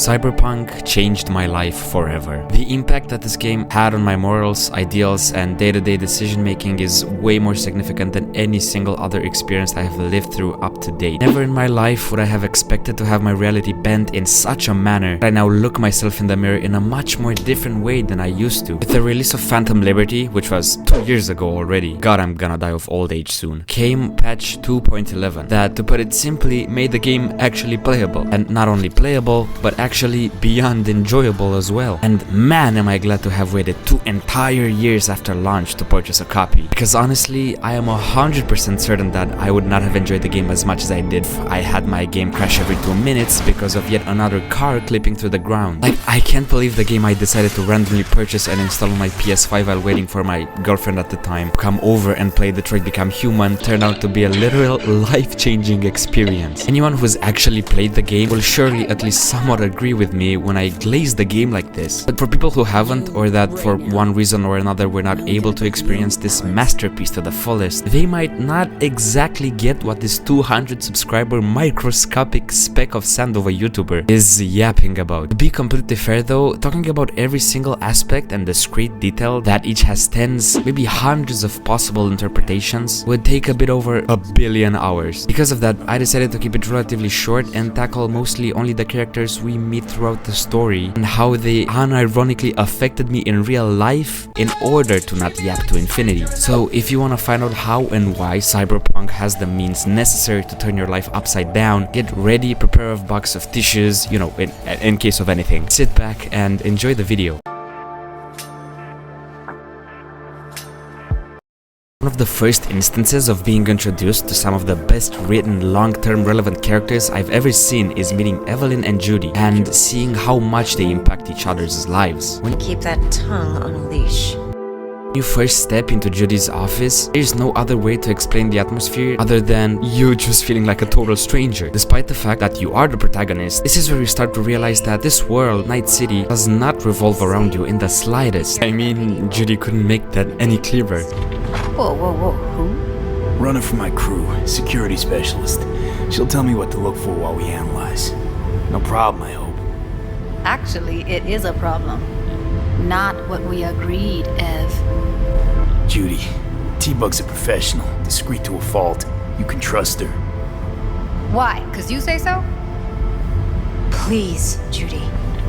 Cyberpunk changed my life forever. The impact that this game had on my morals, ideals, and day-to-day decision making is way more significant than any single other experience I have lived through up to date. Never in my life would I have expected to have my reality bent in such a manner that I now look myself in the mirror in a much more different way than I used to. With the release of Phantom Liberty, which was 2 years ago already, God, I'm gonna die of old age soon, came patch 2.11 that, to put it simply, made the game actually playable. And not only playable, but actually beyond enjoyable as well. And man, am I glad to have waited 2 entire years after launch to purchase a copy. Because honestly, I am 100% certain that I would not have enjoyed the game as much as I did if I had my game crash every 2 minutes because of yet another car clipping through the ground. Like, I can't believe the game I decided to randomly purchase and install on my PS5 while waiting for my girlfriend at the time to come over and play Detroit Become Human turned out to be a literal life-changing experience. Anyone who's actually played the game will surely at least somewhat agree with me when I glaze the game like this. But for people who haven't, or that for one reason or another were not able to experience this masterpiece to the fullest, they might not exactly get what this 200 subscriber microscopic speck of sand of a YouTuber is yapping about. To be completely fair though, talking about every single aspect and discrete detail that each has tens, maybe hundreds of possible interpretations would take a bit over a billion hours. Because of that, I decided to keep it relatively short and tackle mostly only the characters we meet throughout the story and how they unironically affected me in real life in order to not yap to infinity. So if you want to find out how and why Cyberpunk has the means necessary to turn your life upside down, get ready, prepare a box of tissues, you know, in case of anything. Sit back and enjoy the video. One of the first instances of being introduced to some of the best written long-term relevant characters I've ever seen is meeting Evelyn and Judy and seeing how much they impact each other's lives. Keep that tongue on a leash. When you first step into Judy's office, there's no other way to explain the atmosphere other than you just feeling like a total stranger. Despite the fact that you are the protagonist, this is where you start to realize that this world, Night City, does not revolve around you in the slightest. I mean, Judy couldn't make that any clearer. Whoa, who? Runner for my crew, security specialist. She'll tell me what to look for while we analyze. No problem, I hope. Actually, it is a problem. Not what we agreed, Ev. Judy, T-Bug's a professional, discreet to a fault. You can trust her. Why? 'Cause you say so? Please, Judy.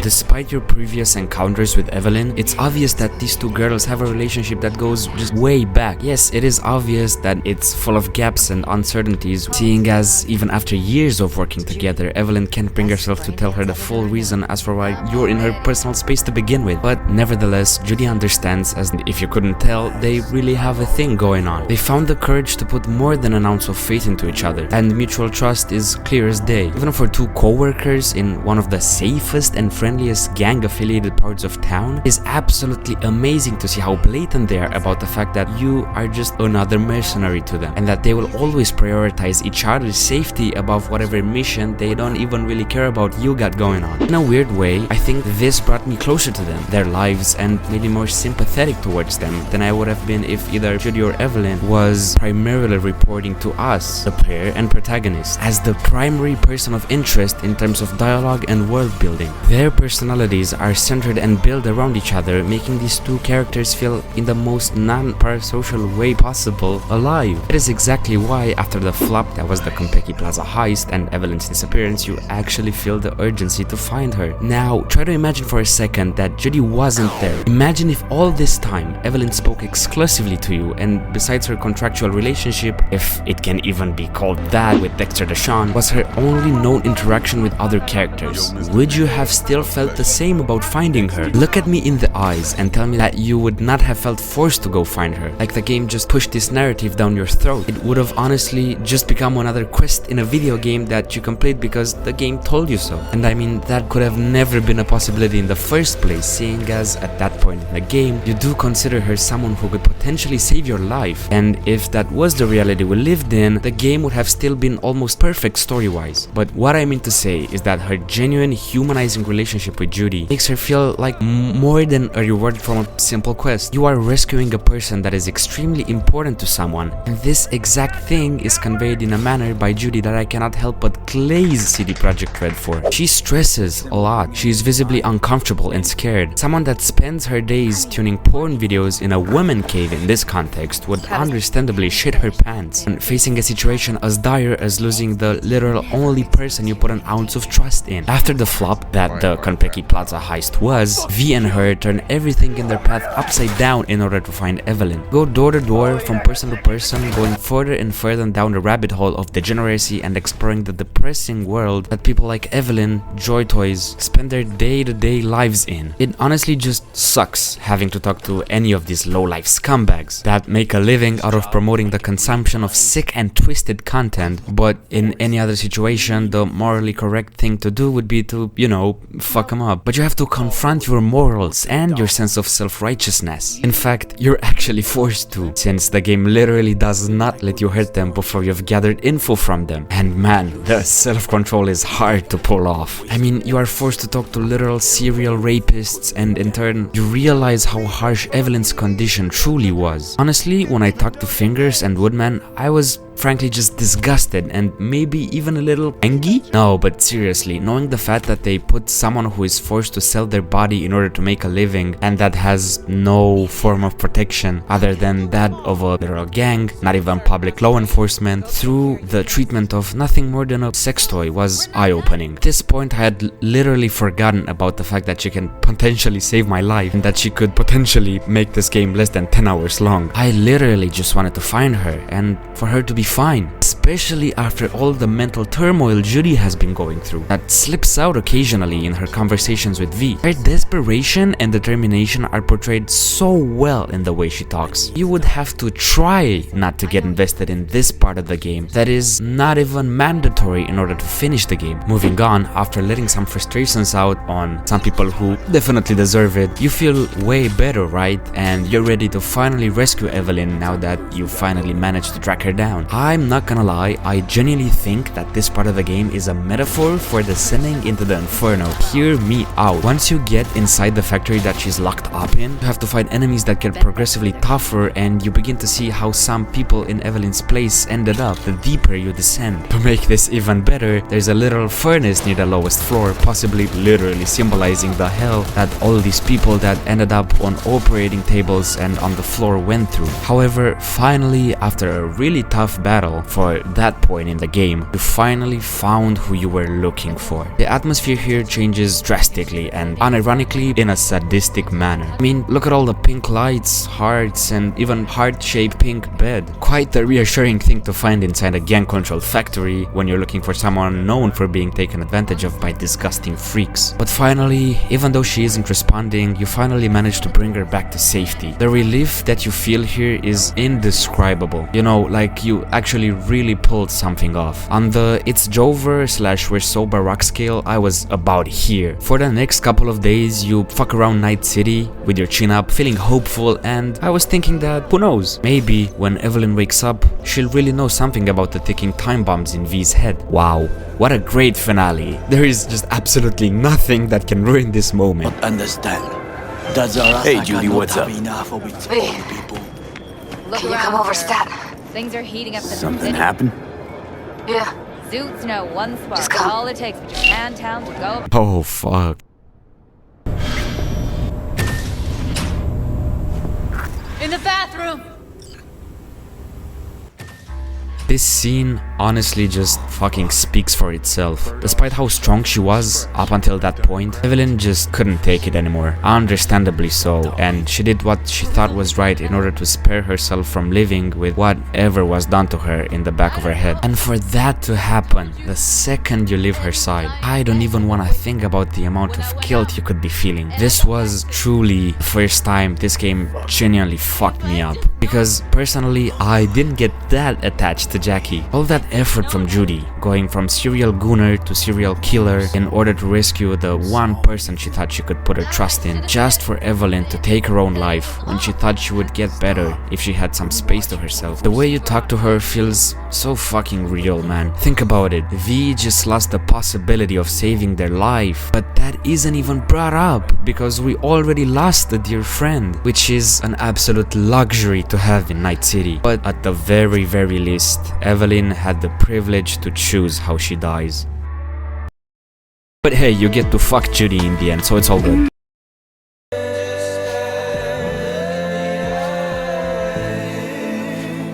Despite your previous encounters with Evelyn, it's obvious that these two girls have a relationship that goes just way back. Yes, it is obvious that it's full of gaps and uncertainties, seeing as even after years of working together, Evelyn can't bring herself to tell her the full reason as for why you're in her personal space to begin with. But nevertheless, Judy understands, as if you couldn't tell, they really have a thing going on. They found the courage to put more than an ounce of faith into each other, and mutual trust is clear as day. Even for two co-workers in one of the safest and friendliest gang-affiliated parts of town, it is absolutely amazing to see how blatant they are about the fact that you are just another mercenary to them, and that they will always prioritize each other's safety above whatever mission they don't even really care about you got going on. In a weird way, I think this brought me closer to them, their lives, and maybe more sympathetic towards them than I would have been if either Judy or Evelyn was primarily reporting to us, the pair and protagonist, as the primary person of interest in terms of dialogue and world building. Their personalities are centered and built around each other, making these two characters feel in the most non-parasocial way possible alive. That is exactly why after the flop that was the Konpeki Plaza heist and Evelyn's disappearance, you actually feel the urgency to find her. Now, try to imagine for a second that Judy wasn't there. Imagine if all this time Evelyn spoke exclusively to you, and besides her contractual relationship, if it can even be called that, with Dexter Deshawn, was her only known interaction with other characters. Would you have still felt the same about finding her? Look at me in the eyes and tell me that you would not have felt forced to go find her, like the game just pushed this narrative down your throat. It would have honestly just become another quest in a video game that you complete because the game told you so. And I mean, that could have never been a possibility in the first place, seeing as at that point in the game, you do consider her someone who could potentially save your life. And if that was the reality we lived in, the game would have still been almost perfect story-wise. But what I mean to say is that her genuine humanizing relationship relationship with Judy makes her feel like more than a reward from a simple quest. You are rescuing a person that is extremely important to someone, and this exact thing is conveyed in a manner by Judy that I cannot help but glaze CD Projekt Red for. She stresses a lot. She is visibly uncomfortable and scared. Someone that spends her days tuning porn videos in a woman cave in this context would understandably shit her pants, and facing a situation as dire as losing the literal only person you put an ounce of trust in. After the flop that the Konpeki Plaza heist was, V and her turn everything in their path upside down in order to find Evelyn. Go door to door, from person to person, going further and further down the rabbit hole of degeneracy and exploring the depressing world that people like Evelyn, Joy Toys, spend their day-to-day lives in. It honestly just sucks having to talk to any of these low-life scumbags that make a living out of promoting the consumption of sick and twisted content, but in any other situation, the morally correct thing to do would be to, you know, fuck them up. But you have to confront your morals and your sense of self-righteousness. In fact, you're actually forced to, since the game literally does not let you hurt them before you've gathered info from them. And man, the self-control is hard to pull off. I mean, you are forced to talk to literal serial rapists, and in turn, you realize how harsh Evelyn's condition truly was. Honestly, when I talked to Fingers and Woodman, I was frankly just disgusted and maybe even a little angry? No, but seriously, knowing the fact that they put someone who is forced to sell their body in order to make a living and that has no form of protection other than that of a literal gang, not even public law enforcement, through the treatment of nothing more than a sex toy was eye-opening. At this point, I had literally forgotten about the fact that she can potentially save my life and that she could potentially make this game less than 10 hours long. I literally just wanted to find her and for her to be fine, especially after all the mental turmoil Judy has been going through that slips out occasionally in her conversations with V. Her desperation and determination are portrayed so well in the way she talks. You would have to try not to get invested in this part of the game that is not even mandatory in order to finish the game. Moving on, after letting some frustrations out on some people who definitely deserve it, you feel way better, right? And you're ready to finally rescue Evelyn now that you finally managed to track her down. I'm not gonna lie, I genuinely think that this part of the game is a metaphor for descending into the Inferno. Hear me out. Once you get inside the factory that she's locked up in, you have to fight enemies that get progressively tougher, and you begin to see how some people in Evelyn's place ended up the deeper you descend. To make this even better, there's a literal furnace near the lowest floor, possibly literally symbolizing the hell that all these people that ended up on operating tables and on the floor went through. However, finally, after a really tough battle for that point in the game, you finally found who you were looking for. The atmosphere here changes drastically and unironically in a sadistic manner. I mean, look at all the pink lights, hearts, and even heart-shaped pink bed. Quite a reassuring thing to find inside a gang-controlled factory when you're looking for someone known for being taken advantage of by disgusting freaks. But finally, even though she isn't responding, you finally manage to bring her back to safety. The relief that you feel here is indescribable. You know, like you actually really pulled something off. On the It's Jover / We're So Baroque scale, I was about here. For the next couple of days, you fuck around Night City with your chin up, feeling hopeful, and I was thinking that, who knows, maybe when Evelyn wakes up, she'll really know something about the ticking time bombs in V's head. Wow, what a great finale. There is just absolutely nothing that can ruin this moment. Understand. Hey, Judy, what's up? Can you come over, stat? Things are heating up in the Something city. happened? Yeah. Suits know one spark. Just come. All it takes for Japantown to go. Oh fuck. In the bathroom! This scene honestly just fucking speaks for itself. Despite how strong she was up until that point, Evelyn just couldn't take it anymore, understandably so, and she did what she thought was right in order to spare herself from living with whatever was done to her in the back of her head. And for that to happen the second you leave her side, I don't even want to think about the amount of guilt you could be feeling. This was truly the first time this game genuinely fucked me up, because personally I didn't get that attached to Jackie. All that effort from Judy, going from serial gooner to serial killer in order to rescue the one person she thought she could put her trust in, just for Evelyn to take her own life when she thought she would get better if she had some space to herself. The way you talk to her feels so fucking real, man. Think about it. V just lost the possibility of saving their life, but that isn't even brought up because we already lost a dear friend, which is an absolute luxury to have in Night City. But at the very least, Evelyn had the privilege to choose how she dies. But hey, you get to fuck Judy in the end, so it's all good.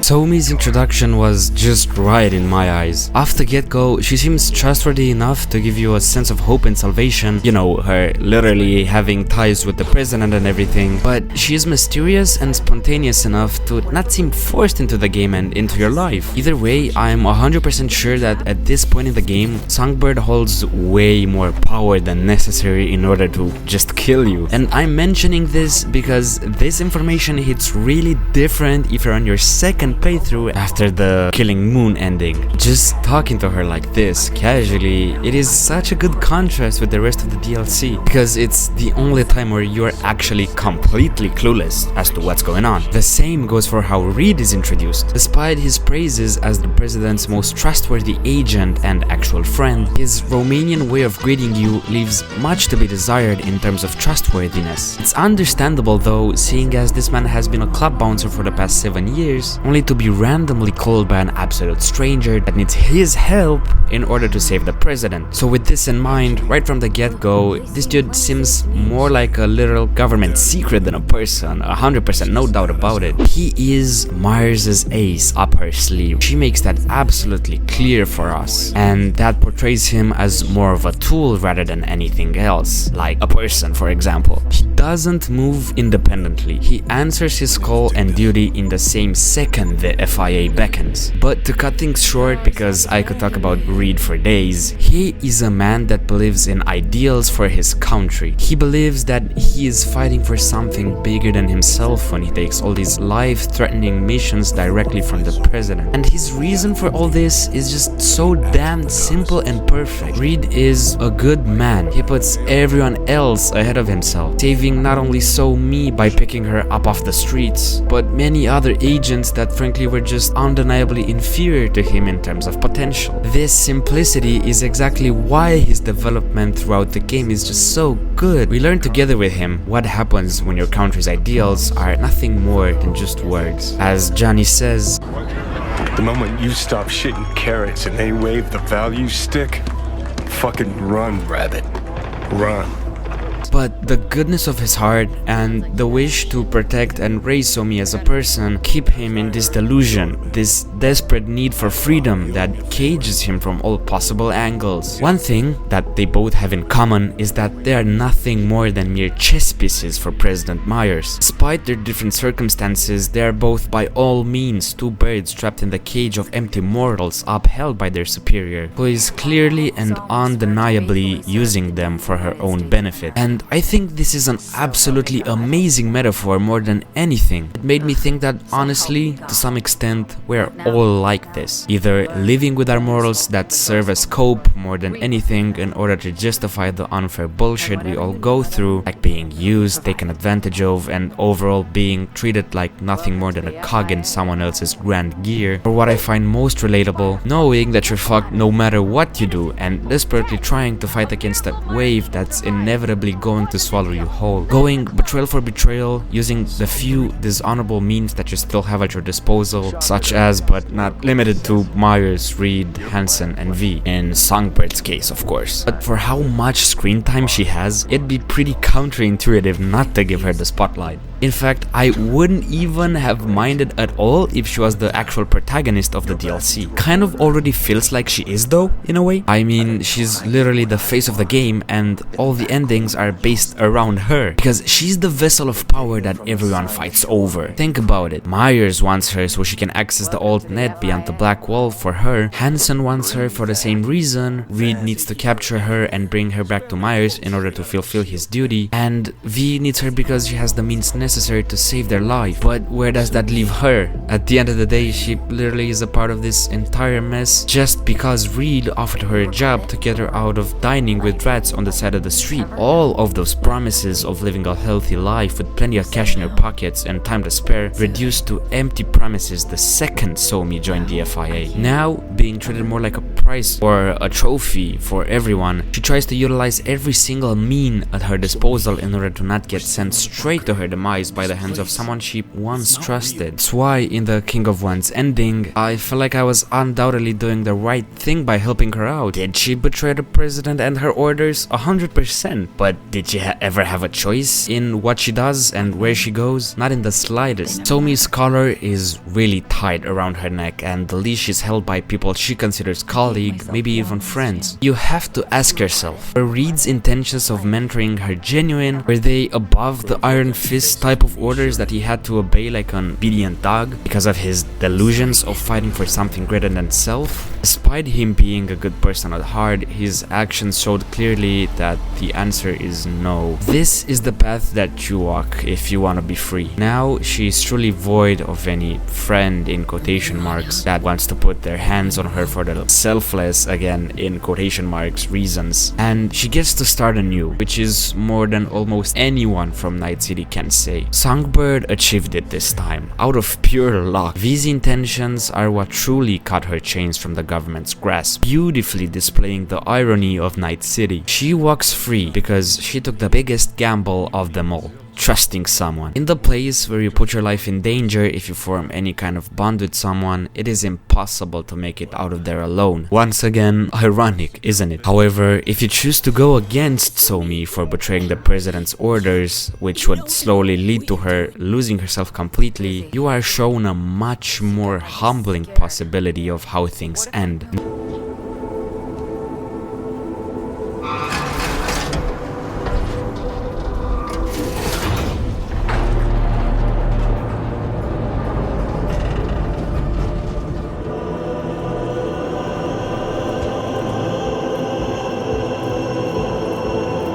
Tomi's introduction was just right in my eyes. Off the get-go, she seems trustworthy enough to give you a sense of hope and salvation, you know, her literally having ties with the president and everything, but she is mysterious and spontaneous enough to not seem forced into the game and into your life. Either way, I'm 100% sure that at this point in the game, Songbird holds way more power than necessary in order to just kill you. And I'm mentioning this because this information hits really different if you're on your second playthrough after the Killing Moon ending. Just talking to her like this, casually, it is such a good contrast with the rest of the DLC, because it's the only time where you're actually completely clueless as to what's going on. The same goes for how Reed is introduced. Despite his praises as the president's most trustworthy agent and actual friend, his Romanian way of greeting you leaves much to be desired in terms of trustworthiness. It's understandable though, seeing as this man has been a club bouncer for the past 7 years, only to be randomly called by an absolute stranger that needs his help in order to save the president. So with this in mind, right from the get-go, this dude seems more like a literal government secret than a person, 100%, no doubt about it. He is Myers' ace up her sleeve. She makes that absolutely clear for us, and that portrays him as more of a tool rather than anything else, like a person, for example. He doesn't move independently. He answers his call and duty in the same second the FIA beckons. But to cut things short, because I could talk about Reed for days, he is a man that believes in ideals for his country. He believes that he is fighting for something bigger than himself when he takes all these life-threatening missions directly from the president. And his reason for all this is just so damn simple and perfect. Reed is a good man. He puts everyone else ahead of himself, saving not only me by picking her up off the streets, but many other agents that frankly were just undeniably inferior to him in terms of potential. This simplicity is exactly why his development throughout the game is just so good. We learn together with him what happens when your country's ideals are nothing more than just words. As Johnny says, the moment you stop shitting carrots and they wave the value stick, fucking run, rabbit. Run. but the goodness of his heart and the wish to protect and raise Somi as a person keep him in this delusion, this desperate need for freedom that cages him from all possible angles. One thing that they both have in common is that they are nothing more than mere chess pieces for President Myers. Despite their different circumstances, they are both by all means two birds trapped in the cage of empty mortals upheld by their superior, who is clearly and undeniably using them for her own benefit. And I think this is an absolutely amazing metaphor more than anything. It made me think that honestly, to some extent, we're all like this. Either living with our morals that serve as cope more than anything in order to justify the unfair bullshit we all go through, like being used, taken advantage of, and overall being treated like nothing more than a cog in someone else's grand gear. Or what I find most relatable, knowing that you're fucked no matter what you do and desperately trying to fight against that wave that's inevitably going to swallow you whole. Going betrayal for betrayal, using the few dishonorable means that you still have at your disposal, such as but not limited to Myers, Reed, Hansen, and V, in Songbird's case of course. But for how much screen time she has, it'd be pretty counterintuitive not to give her the spotlight. In fact, I wouldn't even have minded at all if she was the actual protagonist of the DLC. Kind of already feels like she is though, in a way. I mean, she's literally the face of the game and all the endings are based around her, because she's the vessel of power that everyone fights over. Think about it. Myers wants her so she can access the alt-net beyond the black wall for her. Hansen wants her for the same reason. Reed needs to capture her and bring her back to Myers in order to fulfill his duty. And V needs her because she has the means necessary necessary to save their life. But where does that leave her? At the end of the day, she literally is a part of this entire mess just because Reed offered her a job to get her out of dining with rats on the side of the street. All of those promises of living a healthy life with plenty of cash in her pockets and time to spare reduced to empty promises the second Somi joined the FIA. Now, being treated more like a prize or a trophy for everyone, she tries to utilize every single mean at her disposal in order to not get sent straight to her demise by the hands of someone she once trusted. That's why in the King of Wands ending, I felt like I was undoubtedly doing the right thing by helping her out. Did she betray the president and her orders? 100%. But did she ever have a choice in what she does and where she goes? Not in the slightest. Somi's collar is really tight around her neck and the leash is held by people she considers colleagues, maybe even friends. You have to ask yourself, were Reed's intentions of mentoring her genuine? Were they above the iron fist type of orders that he had to obey like an obedient dog because of his delusions of fighting for something greater than self? Despite him being a good person at heart, his actions showed clearly that the answer is no. This is the path that you walk if you want to be free. Now she is truly void of any friend in quotation marks that wants to put their hands on her for the selfless, again in quotation marks, reasons, and she gets to start anew, which is more than almost anyone from Night City can say. Songbird achieved it this time, out of pure luck. These intentions are what truly cut her chains from the government's grasp, beautifully displaying the irony of Night City. She walks free because she took the biggest gamble of them all, trusting someone. In the place where you put your life in danger if you form any kind of bond with someone, it is impossible to make it out of there alone. Once again, ironic, isn't it? However, if you choose to go against Somi for betraying the president's orders, which would slowly lead to her losing herself completely, you are shown a much more humbling possibility of how things end.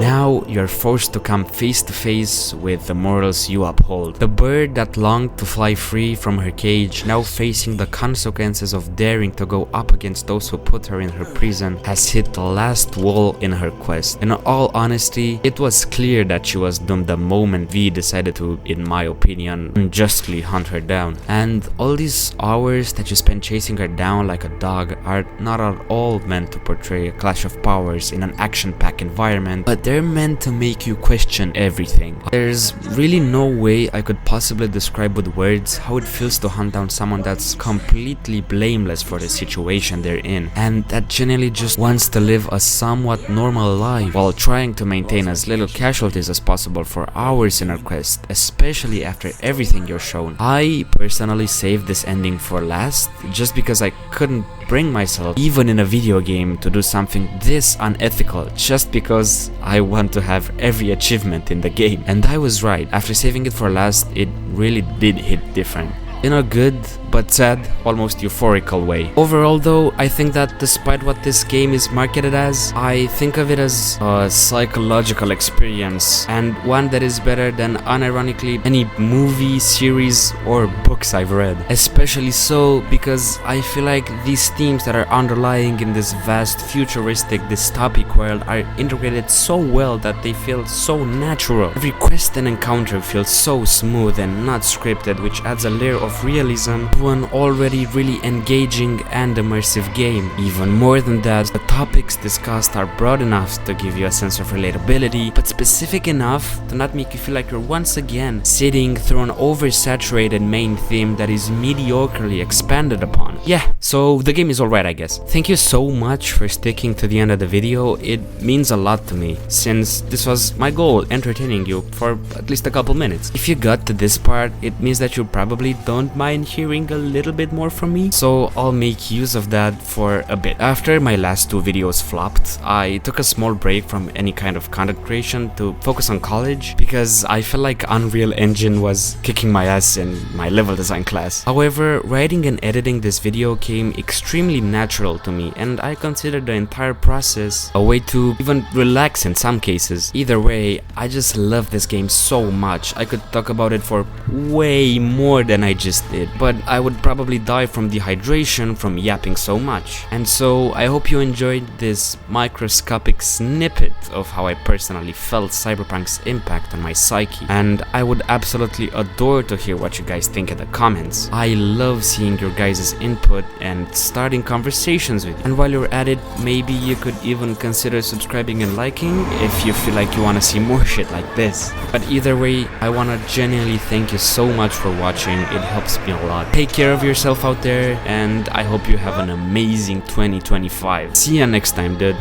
Now you're forced to come face to face with the morals you uphold. The bird that longed to fly free from her cage, now facing the consequences of daring to go up against those who put her in her prison, has hit the last wall in her quest. In all honesty, it was clear that she was doomed the moment V decided to, in my opinion, unjustly hunt her down. And all these hours that you spent chasing her down like a dog are not at all meant to portray a clash of powers in an action-packed environment, but they're meant to make you question everything. There's really no way I could possibly describe with words how it feels to hunt down someone that's completely blameless for the situation they're in, and that genuinely just wants to live a somewhat normal life while trying to maintain as little casualties as possible for hours in our quest, especially after everything you're shown. I personally saved this ending for last just because I couldn't bring myself, even in a video game, to do something this unethical just because I want to have every achievement in the game. And I was right. After saving it for last, it really did hit different. In a good but sad, almost euphorical way. Overall though, I think that despite what this game is marketed as, I think of it as a psychological experience, and one that is better than unironically any movie, series or books I've read. Especially so because I feel like these themes that are underlying in this vast futuristic dystopic world are integrated so well that they feel so natural. Every quest and encounter feels so smooth and not scripted, which adds a layer of realism to an already really engaging and immersive game. Even more than that, the topics discussed are broad enough to give you a sense of relatability, but specific enough to not make you feel like you're once again sitting through an oversaturated main theme that is mediocrely expanded upon. Yeah, so the game is alright, I guess. Thank you so much for sticking to the end of the video. It means a lot to me, since this was my goal, entertaining you for at least a couple minutes. If you got to this part, it means that you probably don't mind hearing a little bit more from me, so I'll make use of that for a bit. After my last 2 videos flopped, I took a small break from any kind of content creation to focus on college because I felt like Unreal Engine was kicking my ass in my level design class. However, writing and editing this video came extremely natural to me, and I considered the entire process a way to even relax in some cases. Either way, I just love this game so much. I could talk about it for way more than I just did, but I would probably die from dehydration from yapping so much. And so I hope you enjoyed this microscopic snippet of how I personally felt Cyberpunk's impact on my psyche, and I would absolutely adore to hear what you guys think in the comments. I love seeing your guys' input and starting conversations with you. And while you're at it, maybe you could even consider subscribing and liking if you feel like you want to see more shit like this. But either way, I want to genuinely thank you so much for watching. It helps me a lot. Take care of yourself out there, and I hope you have an amazing 2025. See ya next time, dude.